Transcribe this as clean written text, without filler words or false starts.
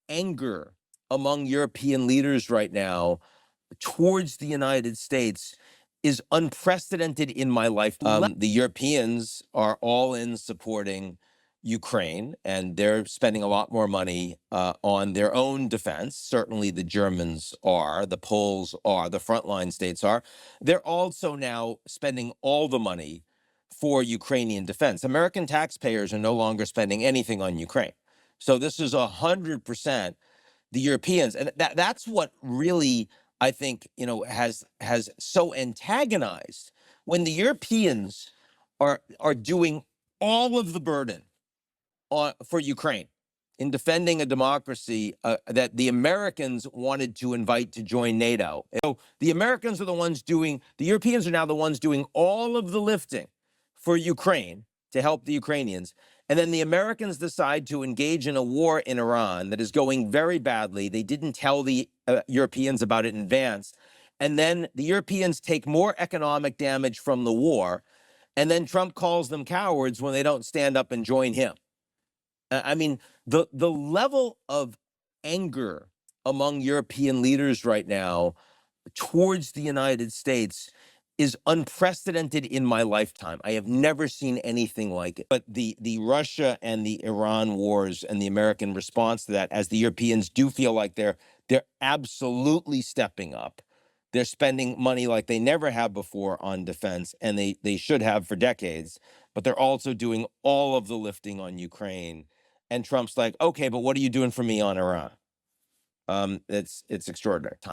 anger among European leaders right now towards the United States is unprecedented in my life. The Europeans are all in supporting Ukraine, and they're spending a lot more money on their own defense. Certainly, the Germans are, the Poles are, the frontline states are. They're also now spending all the money for Ukrainian defense. American taxpayers are no longer spending anything on Ukraine. So this is 100% the Europeans, and that's what really I think has so antagonized when the Europeans are doing all of the burden for Ukraine in defending a democracy that the Americans wanted to invite to join NATO. So the Americans are the ones doing, the Europeans are now the ones doing all of the lifting for Ukraine to help the Ukrainians. And then the Americans decide to engage in a war in Iran that is going very badly. They didn't tell the Europeans about it in advance. And then the Europeans take more economic damage from the war. And then Trump calls them cowards when they don't stand up and join him. I mean, the level of anger among European leaders right now towards the United States is unprecedented in my lifetime. I have never seen anything like it. But the Russia and the Iran wars and the American response to that, as the Europeans do feel like they're absolutely stepping up. They're spending money like they never have before on defense, and they should have for decades. But they're also doing all of the lifting on Ukraine. And Trump's like, okay, but what are you doing for me on Iran? It's extraordinary.